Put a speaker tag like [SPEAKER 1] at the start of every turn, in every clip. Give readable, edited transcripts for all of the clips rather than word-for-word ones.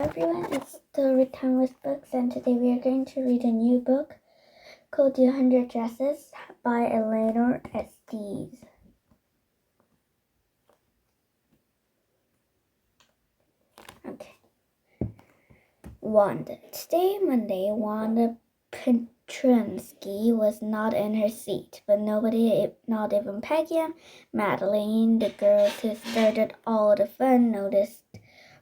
[SPEAKER 1] Everyone, it's Story Time with Books, and today we are going to read a new book called 200 Dresses by Eleanor Estes. Okay. Wanda. Today, Monday, Wanda Petrinsky was not in her seat, but nobody, not even Peggy and Madeline, the girls who started all the fun, noticed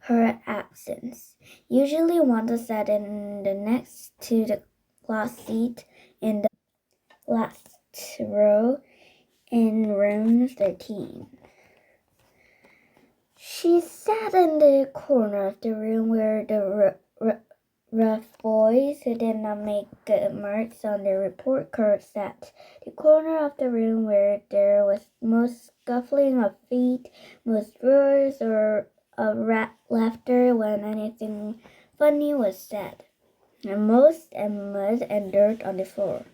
[SPEAKER 1] her absence. Usually, Wanda sat in the next to the glass seat in the last row in room 13. She sat in the corner of the room where the rough boys who did not make good marks on their report card sat. The corner of the room where there was most scuffling of feet, most roars or of laughter when anything funny was said, and most mud and dirt on the floor.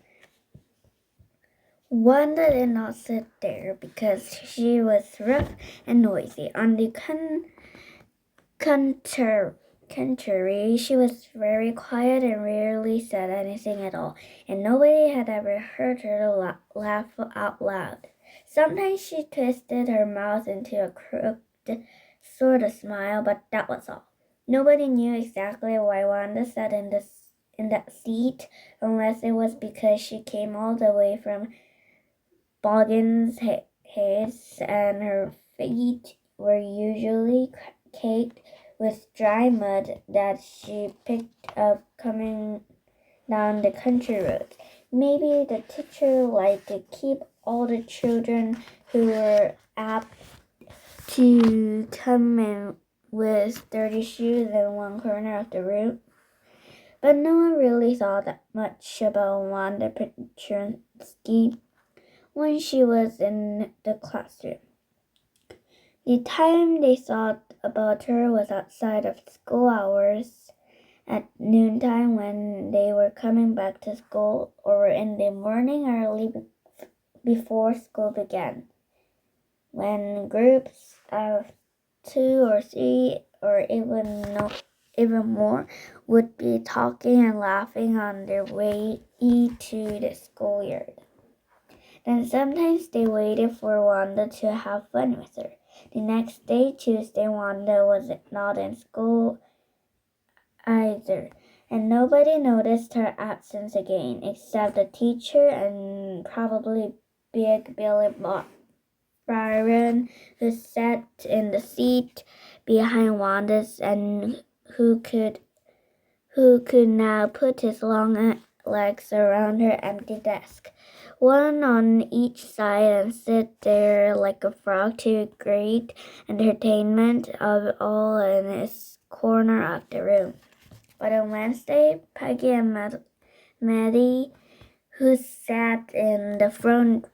[SPEAKER 1] Wanda did not sit there because she was rough and noisy. On the contrary, she was very quiet and rarely said anything at all, and nobody had ever heard her laugh out loud. Sometimes she twisted her mouth into a crooked sort of smile, but that was all. Nobody knew exactly why Wanda sat in that seat, unless it was because she came all the way from Boggin's Head, and her feet were usually caked with dry mud that she picked up coming down the country road. Maybe the teacher liked to keep all the children who were apt to come in with dirty shoes in one corner of the room. But no one really thought that much about Wanda Petrinsky when she was in the classroom. The time they thought about her was outside of school hours, at noontime when they were coming back to school, or in the morning early before school began, when groups of 2 or 3 or even more would be talking and laughing on their way to the schoolyard. Then sometimes they waited for Wanda to have fun with her. The next day, Tuesday, Wanda was not in school either, and nobody noticed her absence again, except the teacher and probably Big Billy Byron, who sat in the seat behind Wanda's and who could now put his long legs around her empty desk, one on each side, and sit there like a frog to great entertainment of all in his corner of the room. But on Wednesday, Peggy and Maddie, who sat in the front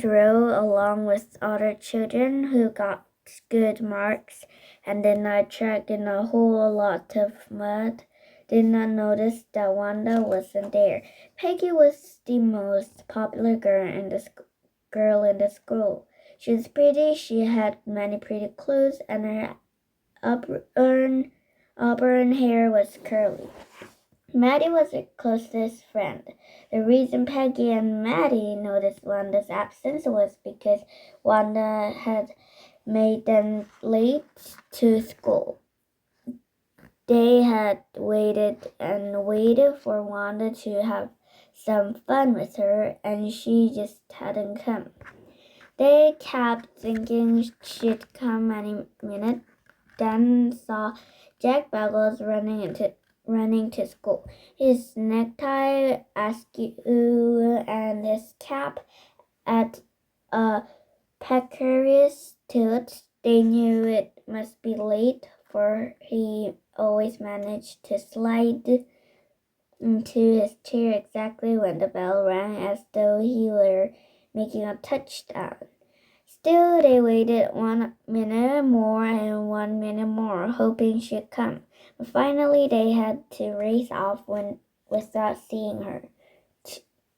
[SPEAKER 1] row along with other children who got good marks and did not track in a whole lot of mud, did not notice that Wanda wasn't there. Peggy was the most popular girl in the school. She was pretty, she had many pretty clothes, and her auburn hair was curly. Maddie was her closest friend. The reason Peggy and Maddie noticed Wanda's absence was because Wanda had made them late to school. They had waited and waited for Wanda to have some fun with her, and she just hadn't come. They kept thinking she'd come any minute, then saw Jack Buggles running to school, his necktie askew and his cap at a precarious tilt. They knew it must be late, for he always managed to slide into his chair exactly when the bell rang, as though he were making a touchdown. Still, they waited 1 minute more and 1 minute more, hoping she'd come. But finally, they had to race off without seeing her.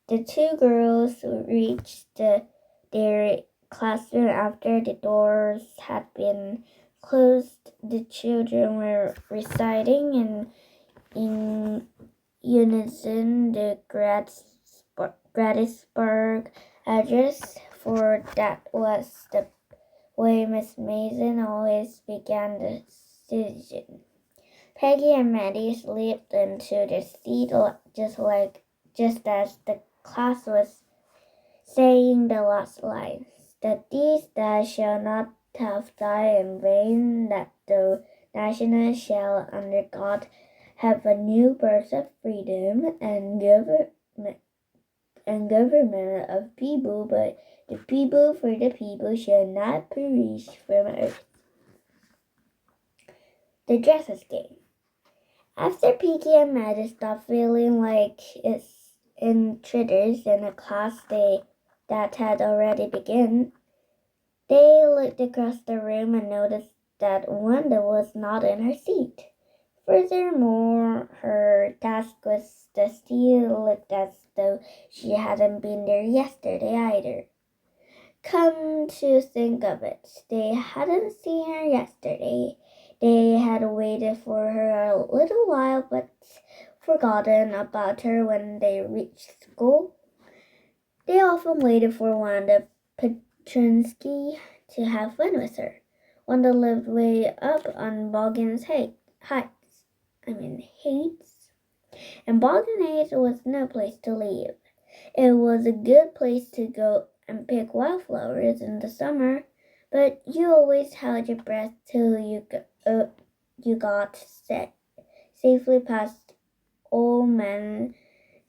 [SPEAKER 1] The two girls reached their classroom after the doors had been closed, the children were reciting in unison the Gettysburg Address, for that was the way Miss Mason always began the session. Peggy and Maddie slipped into their seat just as the class was saying the last lines, that these that shall not have died in vain, that the national shall under God have a new birth of freedom and government of people, but the people for the people shall not perish from earth. The dresses game. After Pinky and Maddie stopped feeling like intruders in a class that had already begun, they looked across the room and noticed that Wanda was not in her seat. Furthermore, her desk was dusty. It looked as though she hadn't been there yesterday either. Come to think of it, they hadn't seen her yesterday. They had waited for her a little while, but forgotten about her when they reached school. They often waited for Wanda Petrinsky to have fun with her. Wanda lived way up on Boggin's Heights. And Boggin Heights was no place to live. It was a good place to go and pick wildflowers in the summer, but you always held your breath till you got safely past Old Man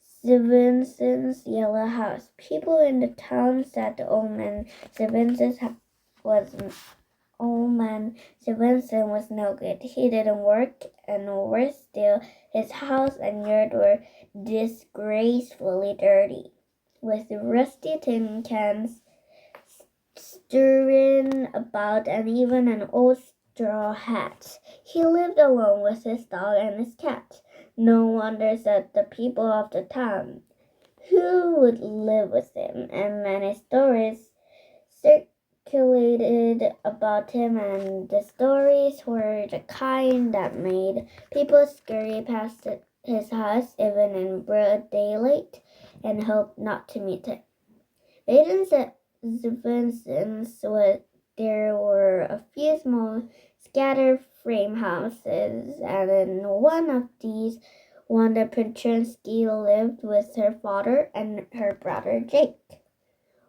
[SPEAKER 1] Stevenson's yellow house. People in the town said Old Man Stevenson was no good. He didn't work, and worse still, his house and yard were disgracefully dirty, with rusty tin cans strewn about and even an old straw hat. He lived alone with his dog and his cat. No wonder, said the people of the town, who would live with him, and many stories circulated about him, and the stories were the kind that made people scurry past his house even in broad daylight and hope not to meet him. Baden said there were a few small scattered frame houses, and in one of these Wanda Petrinsky lived with her father and her brother Jake.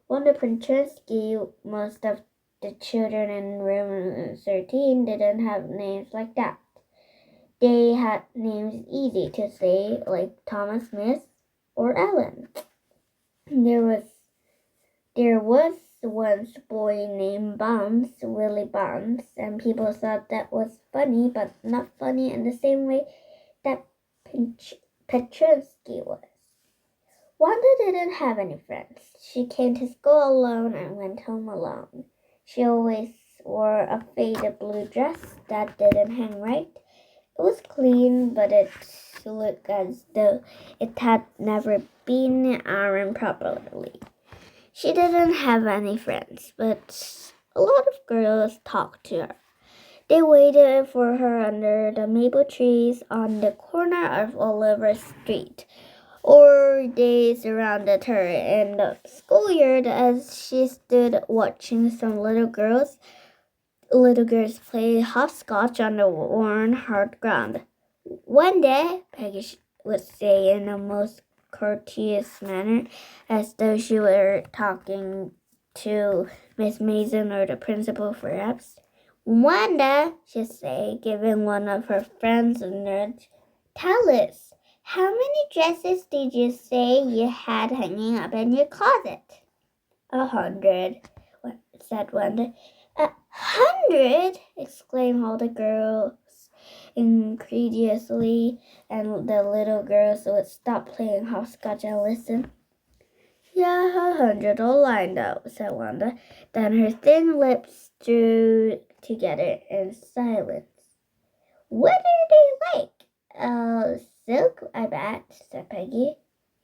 [SPEAKER 1] Wanda Petrinsky, most of the children in room 13 didn't have names like that. They had names easy to say, like Thomas Smith or Ellen. There was once a boy named Bounce, Willie Bounce, and people thought that was funny, but not funny in the same way that Petrinsky was. Wanda didn't have any friends. She came to school alone and went home alone. She always wore a faded blue dress that didn't hang right. It was clean, but it looked as though it had never been ironed properly. She didn't have any friends, but a lot of girls talked to her. They waited for her under the maple trees on the corner of Oliver Street, or they surrounded her in the schoolyard as she stood watching some little girls play hopscotch on the worn hard ground. One day, Peggy would say in a most courteous manner, as though she were talking to Miss Mason or the principal perhaps. Wanda, she'd say, giving one of her friends a nudge, tell us, how many dresses did you say you had hanging up in your closet? 100, said Wanda. 100? Exclaimed all the girls incredulously, and the little girls would stop playing hopscotch and listen. Yeah, 100 all lined up, said Wanda. Then her thin lips drew together in silence. What are they like? Silk, I bet, said Peggy.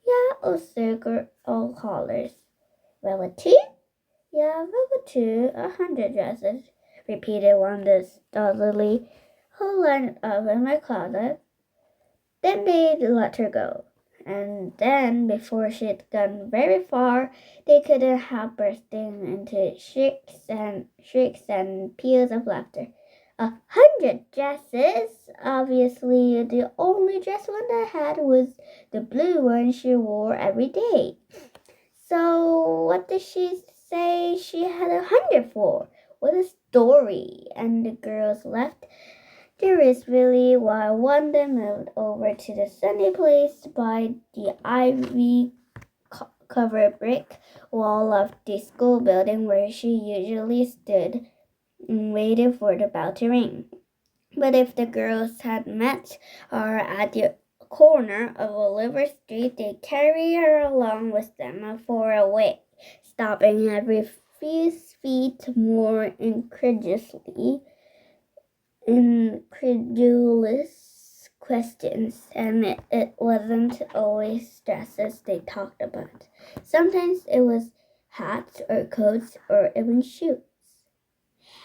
[SPEAKER 1] Yeah, all silk or all collars. Velvet too? Yeah, velvet too. 100 dresses. repeated Wanda stolidly. Who lined up in my closet? Then they let her go. And then, before she'd gone very far, they couldn't help bursting into shrieks and peals of laughter. 100 dresses! Obviously, the only dress Wanda had was the blue one she wore every day. So, what did she say she had 100 for? What a story! And the girls laughed. There is really why Wanda moved over to the sunny place by the ivy-covered brick wall of the school building where she usually stood and waited for the bell to ring. But if the girls had met her at the corner of Oliver Street, they'd carry her along with them for a way, stopping every few feet more incredulous questions, and it wasn't always dresses they talked about. Sometimes it was hats or coats or even shoes.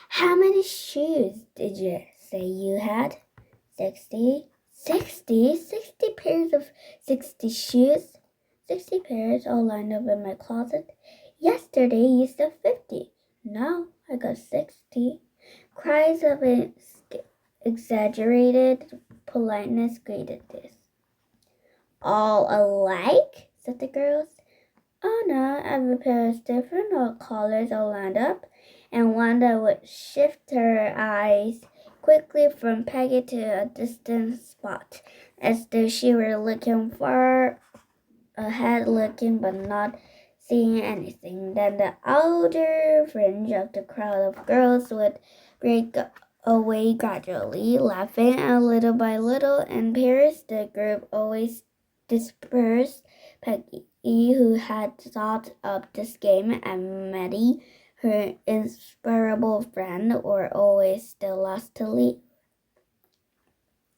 [SPEAKER 1] How many shoes did you say you had? 60. 60 pairs of 60 shoes. 60 pairs all lined up in my closet. Yesterday you said 50. Now I got 60. Cries of exaggerated politeness greeted this. All alike? Said the girls. Oh no, every pair is different, all colors all lined up. And Wanda would shift her eyes quickly from Peggy to a distant spot, as though she were looking far ahead, looking but not seeing anything. Then the outer fringe of the crowd of girls would break away gradually, laughing, and little by little, in pairs the group always dispersed. Peggy, who had thought up this game, and Maddie, her inseparable friend, were always the last to leave.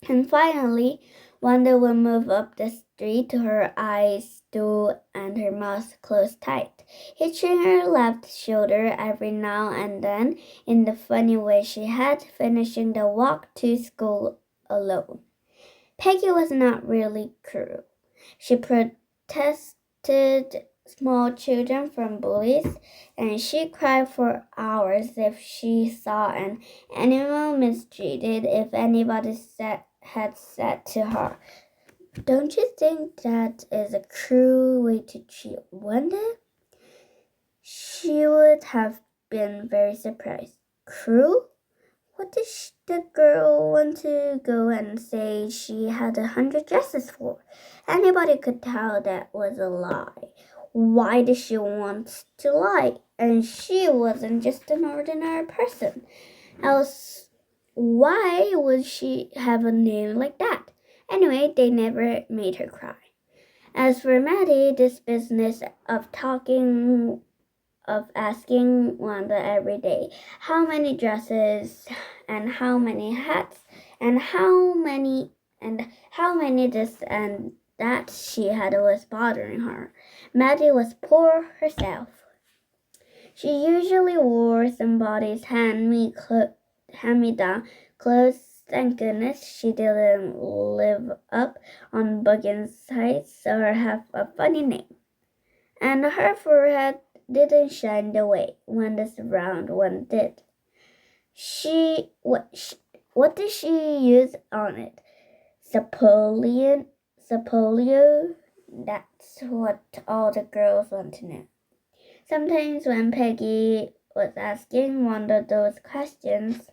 [SPEAKER 1] And finally, Wanda would move up the street, her eyes dull and her mouth closed tight, hitching her left shoulder every now and then in the funny way she had, finishing the walk to school alone. Peggy was not really cruel. She protested small children from bullies, and she cried for hours if she saw an animal mistreated, if anybody had said to her, "Don't you think that is a cruel way to treat Wanda?" She would have been very surprised. Cruel? What did the girl want to go and say she had 100 dresses for? Anybody could tell that was a lie. Why did she want to lie? And she wasn't just an ordinary person. Else, why would she have a name like that? Anyway, they never made her cry. As for Maddie, this business of asking Wanda every day how many dresses and how many hats and how many this and that she had was bothering her. Maddie was poor herself. She usually wore somebody's hand-me-down clothes. Thank goodness she didn't live up on Buggins Heights or have a funny name. And her forehead didn't shine the way Wanda's round one did. What did she use on it? Sapolio? That's what all the girls want to know. Sometimes when Peggy was asking Wanda those questions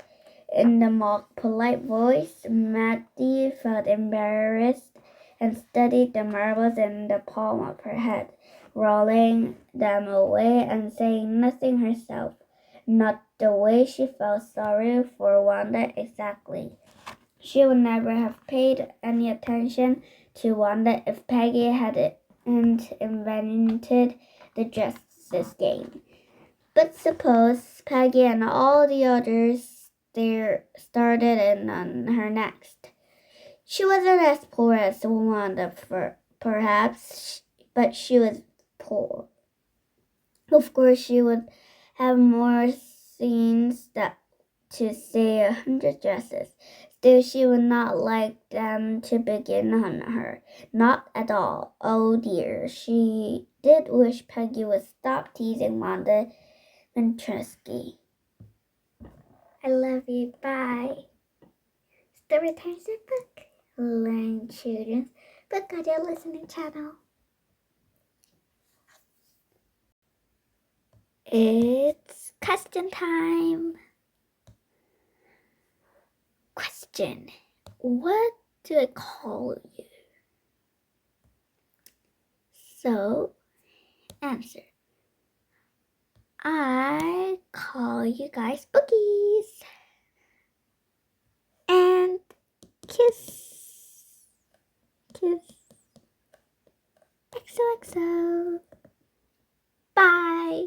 [SPEAKER 1] in the mock polite voice, Maddie felt embarrassed and studied the marbles in the palm of her head, rolling them away and saying nothing herself. Not the way she felt sorry for Wanda exactly. She would never have paid any attention to Wanda if Peggy hadn't invented the dresses game. But suppose Peggy and all the others there started in on her next. She wasn't as poor as Wanda, perhaps, but she was poor. Of course, she would have more scenes that to say 100 dresses. Still, she would not like them to begin on her. Not at all. Oh dear, she did wish Peggy would stop teasing Wanda Ventresky. I love you. Bye. Story Times and Book. Learn Children's Book Audio Listening Channel. It's question time. Question. What do I call you? So, answer. I call you guys Bookies. And kiss. Kiss. XOXO. Bye.